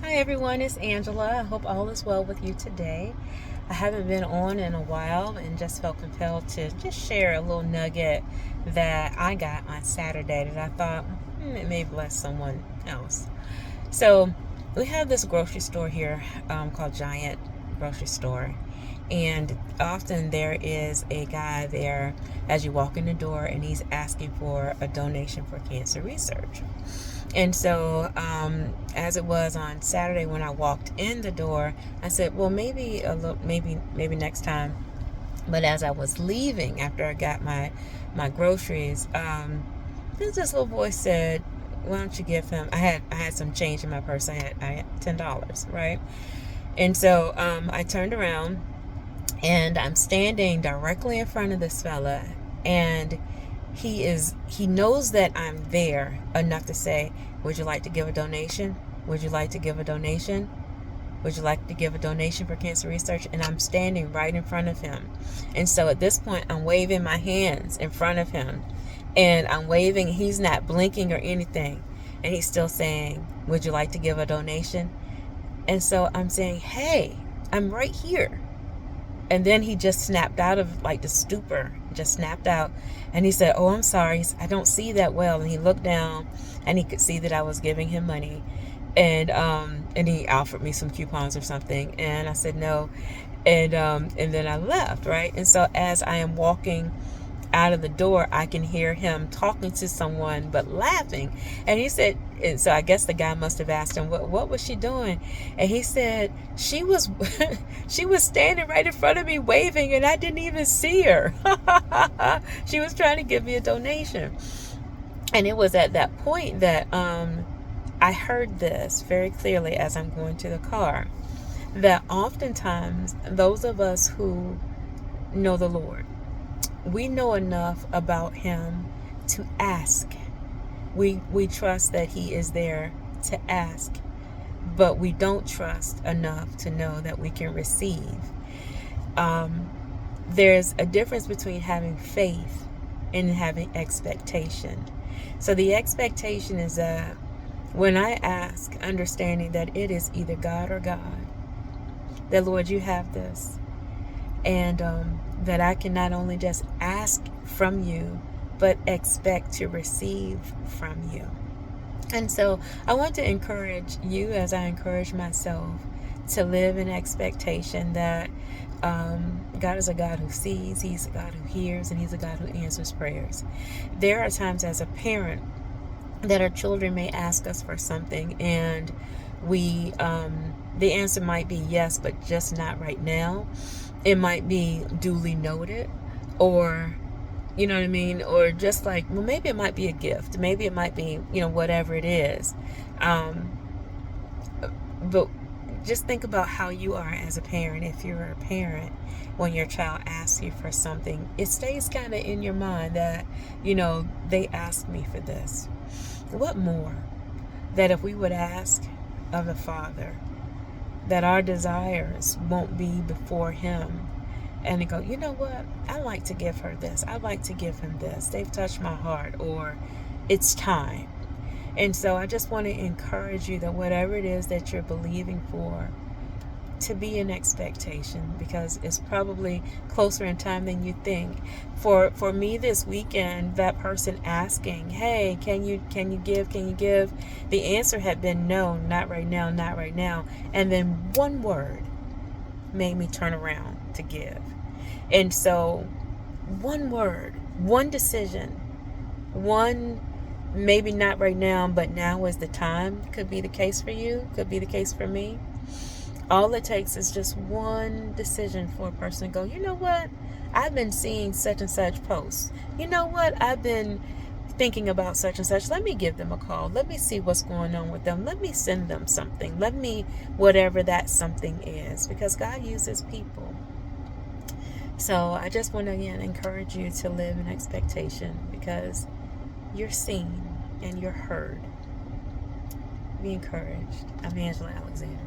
Hi everyone, it's Angela. I hope all is well with you today. I haven't been on in a while and just felt compelled to just share a little nugget that I got on Saturday that I thought it may bless someone else. So, we have this grocery store here called Giant Grocery Store, and often there is a guy there as you walk in the door and he's asking for a donation for cancer research. And so, as it was on Saturday when I walked in the door, I said, "Well, maybe a little, maybe next time." But as I was leaving, after I got my groceries, this little voice said, "Why don't you give him?" I had some change in my purse. I had $10, right? And so I turned around and I'm standing directly in front of this fella, and he knows that I'm there enough to say, "Would you like to give a donation? Would you like to give a donation? Would you like to give a donation for cancer research?" And I'm standing right in front of him. And so at this point, I'm waving my hands in front of him, and I'm waving. He's not blinking or anything, and he's still saying, "Would you like to give a donation?" And so I'm saying, "Hey, I'm right here." And then he just snapped out of like the stupor, just snapped out. And he said, "Oh, I'm sorry. I don't see that well." And he looked down and he could see that I was giving him money. And he offered me some coupons or something. And I said no. And then I left, right? And so as I am walking out of the door, I can hear him talking to someone but laughing. And he said, and so I guess the guy must have asked him, what was she doing? And he said, she was she was standing right in front of me waving, and I didn't even see her. She was trying to give me a donation. And it was at that point that I heard this very clearly as I'm going to the car, that oftentimes those of us who know the Lord, we know enough about him to ask. We trust that he is there to ask, but we don't trust enough to know that we can receive. There's a difference between having faith and having expectation. So the expectation is that when I ask, understanding that it is either God or God, that Lord, you have this, and that I can not only just ask from you, but expect to receive from you. And so I want to encourage you, as I encourage myself, to live in expectation that God is a God who sees, he's a God who hears, and he's a God who answers prayers. There are times as a parent that our children may ask us for something, and we the answer might be yes, but just not right now. It might be duly noted, or you know what I mean, or just like, well, maybe it might be a gift, maybe it might be, whatever it is. But just think about how you are as a parent. If you're a parent, when your child asks you for something, it stays kind of in your mind that, they asked me for this. What more that if we would ask of the Father, that our desires won't be before him, and they go, "You know what? I like to give her this. I like to give him this. They've touched my heart," or "It's time." And so I just want to encourage you that whatever it is that you're believing for, to be in expectation, because it's probably closer in time than you think. For me this weekend, that person asking, "Hey, can you give?" The answer had been no, not right now, not right now. And then one word made me turn around to give. And so one word, one decision, one maybe not right now, but now is the time, could be the case for you, could be the case for me. All it takes is just one decision for a person to go, "You know what? I've been seeing such and such posts. You know what? I've been thinking about such and such. Let me give them a call. Let me see what's going on with them. Let me send them something. Let me," whatever that something is, because God uses people. So I just want to again encourage you to live in expectation, because you're seen and you're heard. Be encouraged. I'm Angela Alexander.